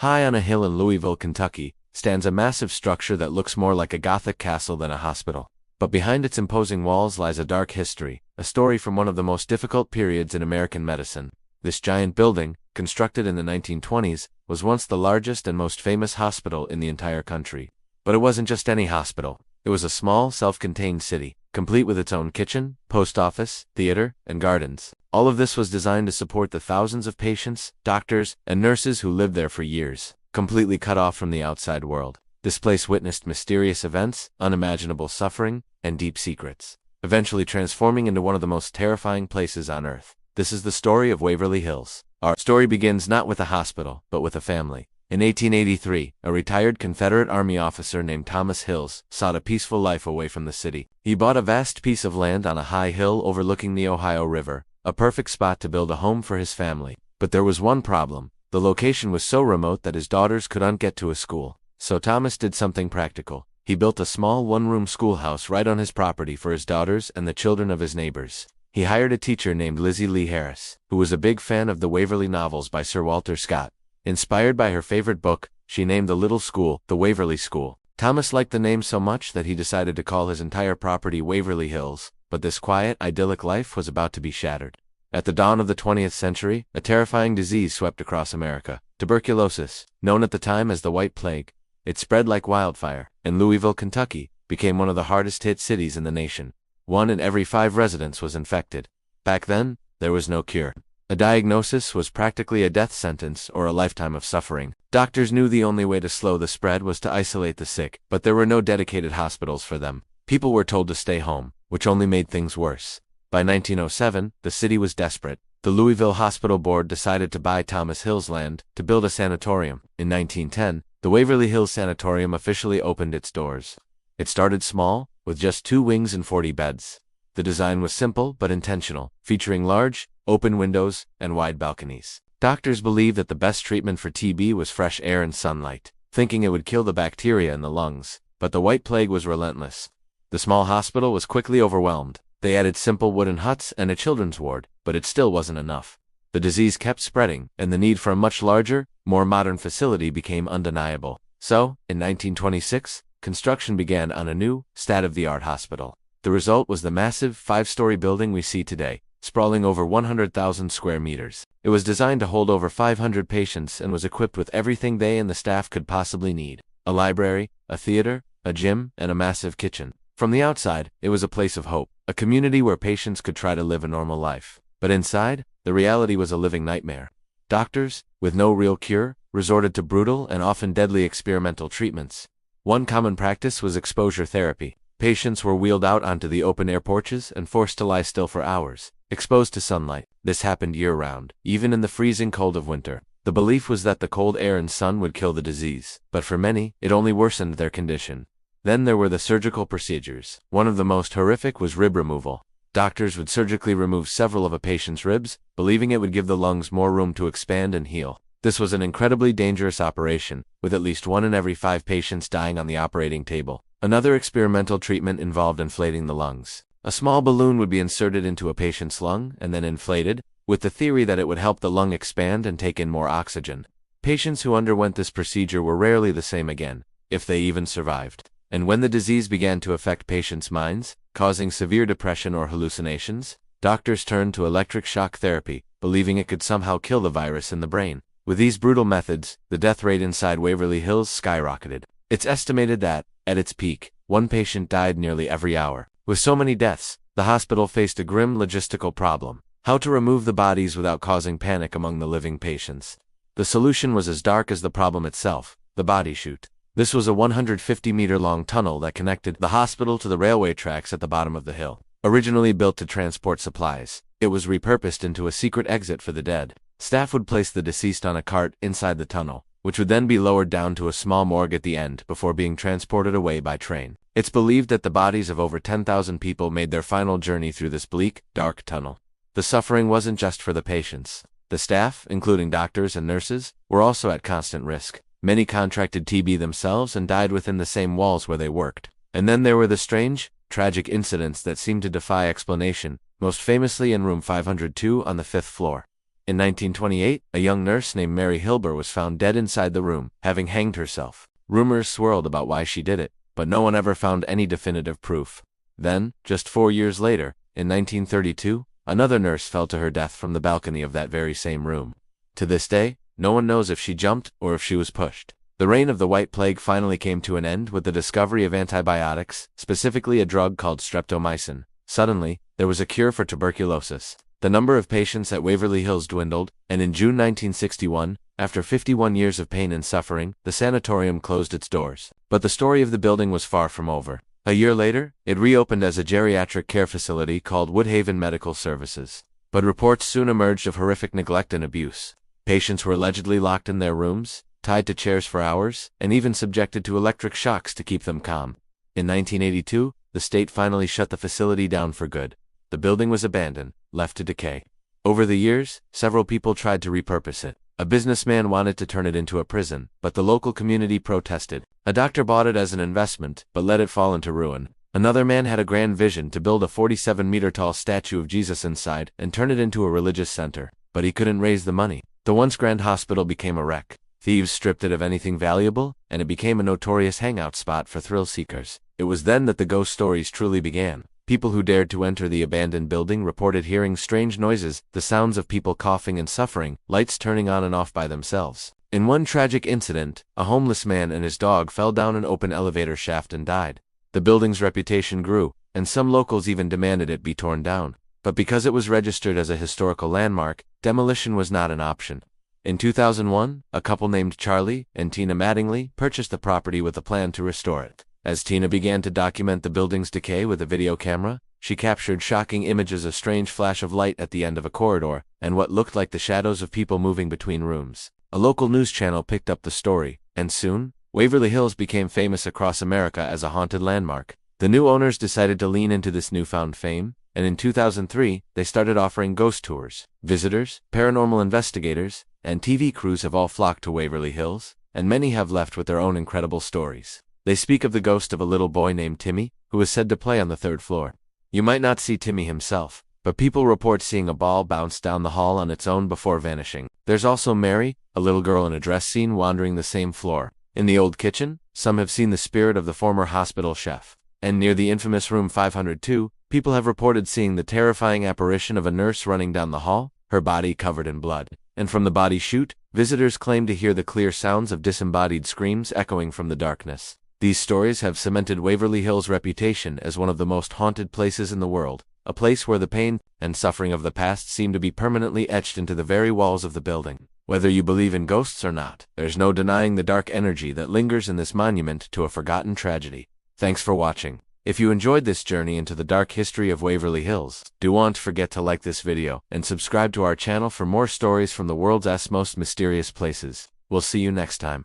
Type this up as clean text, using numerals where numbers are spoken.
High on a hill in Louisville, Kentucky, stands a massive structure that looks more like a Gothic castle than a hospital. But behind its imposing walls lies a dark history, a story from one of the most difficult periods in American medicine. This giant building, constructed in the 1920s, was once the largest and most famous hospital in the entire country. But it wasn't just any hospital. It was a small, self-contained city, complete with its own kitchen, post office, theater, and gardens. All of this was designed to support the thousands of patients, doctors, and nurses who lived there for years, completely cut off from the outside world. This place witnessed mysterious events, unimaginable suffering, and deep secrets, eventually transforming into one of the most terrifying places on earth. This is the story of Waverly Hills. Our story begins not with a hospital, but with a family. In 1883, a retired Confederate Army officer named Thomas Hills sought a peaceful life away from the city. He bought a vast piece of land on a high hill overlooking the Ohio River, a perfect spot to build a home for his family. But there was one problem. The location was so remote that his daughters couldn't get to a school. So Thomas did something practical. He built a small one-room schoolhouse right on his property for his daughters and the children of his neighbors. He hired a teacher named Lizzie Lee Harris, who was a big fan of the Waverly novels by Sir Walter Scott. Inspired by her favorite book, she named the little school the Waverly School. Thomas liked the name so much that he decided to call his entire property Waverly Hills, but this quiet, idyllic life was about to be shattered. At the dawn of the 20th century, a terrifying disease swept across America. Tuberculosis, known at the time as the White Plague. It spread like wildfire, and Louisville, Kentucky, became one of the hardest-hit cities in the nation. 1 in every 5 residents was infected. Back then, there was no cure. A diagnosis was practically a death sentence or a lifetime of suffering. Doctors knew the only way to slow the spread was to isolate the sick, but there were no dedicated hospitals for them. People were told to stay home, which only made things worse. By 1907, the city was desperate. The Louisville Hospital Board decided to buy Thomas Hills' land to build a sanatorium. In 1910, the Waverly Hills Sanatorium officially opened its doors. It started small, with just 2 wings and 40 beds. The design was simple but intentional, featuring large, open windows and wide balconies. Doctors believed that the best treatment for TB was fresh air and sunlight, thinking it would kill the bacteria in the lungs. But the White Plague was relentless. The small hospital was quickly overwhelmed. They added simple wooden huts and a children's ward, but it still wasn't enough. The disease kept spreading, and the need for a much larger, more modern facility became undeniable. So, in 1926, construction began on a new, state-of-the-art hospital. The result was the massive 5-story building we see today, sprawling over 100,000 square meters. It was designed to hold over 500 patients and was equipped with everything they and the staff could possibly need: a library, a theater, a gym, and a massive kitchen. From the outside, it was a place of hope, a community where patients could try to live a normal life. But inside, the reality was a living nightmare. Doctors, with no real cure, resorted to brutal and often deadly experimental treatments. One common practice was exposure therapy. Patients were wheeled out onto the open-air porches and forced to lie still for hours, exposed to sunlight. This happened year-round, even in the freezing cold of winter. The belief was that the cold air and sun would kill the disease, but for many, it only worsened their condition. Then there were the surgical procedures. One of the most horrific was rib removal. Doctors would surgically remove several of a patient's ribs, believing it would give the lungs more room to expand and heal. This was an incredibly dangerous operation, with at least 1 in every 5 patients dying on the operating table. Another experimental treatment involved inflating the lungs. A small balloon would be inserted into a patient's lung and then inflated, with the theory that it would help the lung expand and take in more oxygen. Patients who underwent this procedure were rarely the same again, if they even survived. And when the disease began to affect patients' minds, causing severe depression or hallucinations, doctors turned to electric shock therapy, believing it could somehow kill the virus in the brain. With these brutal methods, the death rate inside Waverly Hills skyrocketed. It's estimated that, at its peak, 1 patient died nearly every hour. With so many deaths, the hospital faced a grim logistical problem: how to remove the bodies without causing panic among the living patients. The solution was as dark as the problem itself: the body chute. This was a 150-meter-long tunnel that connected the hospital to the railway tracks at the bottom of the hill. Originally built to transport supplies, it was repurposed into a secret exit for the dead. Staff would place the deceased on a cart inside the tunnel, which would then be lowered down to a small morgue at the end before being transported away by train. It's believed that the bodies of over 10,000 people made their final journey through this bleak, dark tunnel. The suffering wasn't just for the patients. The staff, including doctors and nurses, were also at constant risk. Many contracted TB themselves and died within the same walls where they worked. And then there were the strange, tragic incidents that seemed to defy explanation, most famously in room 502 on the 5th floor. In 1928, a young nurse named Mary Hilber was found dead inside the room, having hanged herself. Rumors swirled about why she did it, but no one ever found any definitive proof. Then, just 4 years later, in 1932, another nurse fell to her death from the balcony of that very same room. To this day, no one knows if she jumped or if she was pushed. The reign of the White Plague finally came to an end with the discovery of antibiotics, specifically a drug called streptomycin. Suddenly, there was a cure for tuberculosis. The number of patients at Waverly Hills dwindled, and in June 1961, after 51 years of pain and suffering, the sanatorium closed its doors. But the story of the building was far from over. A year later, it reopened as a geriatric care facility called Woodhaven Medical Services. But reports soon emerged of horrific neglect and abuse. Patients were allegedly locked in their rooms, tied to chairs for hours, and even subjected to electric shocks to keep them calm. In 1982, the state finally shut the facility down for good. The building was abandoned, left to decay. Over the years, several people tried to repurpose it. A businessman wanted to turn it into a prison, but the local community protested. A doctor bought it as an investment, but let it fall into ruin. Another man had a grand vision to build a 47-meter-tall statue of Jesus inside and turn it into a religious center, but he couldn't raise the money. The once grand hospital became a wreck. Thieves stripped it of anything valuable, and it became a notorious hangout spot for thrill seekers. It was then that the ghost stories truly began. People who dared to enter the abandoned building reported hearing strange noises, the sounds of people coughing and suffering, lights turning on and off by themselves. In one tragic incident, a homeless man and his dog fell down an open elevator shaft and died. The building's reputation grew, and some locals even demanded it be torn down. But because it was registered as a historical landmark, demolition was not an option. In 2001, a couple named Charlie and Tina Mattingly purchased the property with a plan to restore it. As Tina began to document the building's decay with a video camera, she captured shocking images of a strange flash of light at the end of a corridor, and what looked like the shadows of people moving between rooms. A local news channel picked up the story, and soon, Waverly Hills became famous across America as a haunted landmark. The new owners decided to lean into this newfound fame, and in 2003, they started offering ghost tours. Visitors, paranormal investigators, and TV crews have all flocked to Waverly Hills, and many have left with their own incredible stories. They speak of the ghost of a little boy named Timmy, who is said to play on the 3rd floor. You might not see Timmy himself, but people report seeing a ball bounce down the hall on its own before vanishing. There's also Mary, a little girl in a dress scene wandering the same floor. In the old kitchen, some have seen the spirit of the former hospital chef. And near the infamous room 502, people have reported seeing the terrifying apparition of a nurse running down the hall, her body covered in blood. And from the body chute, visitors claim to hear the clear sounds of disembodied screams echoing from the darkness. These stories have cemented Waverly Hills' reputation as one of the most haunted places in the world, a place where the pain and suffering of the past seem to be permanently etched into the very walls of the building. Whether you believe in ghosts or not, there's no denying the dark energy that lingers in this monument to a forgotten tragedy. Thanks for watching. If you enjoyed this journey into the dark history of Waverly Hills, don't forget to like this video and subscribe to our channel for more stories from the world's most mysterious places. We'll see you next time.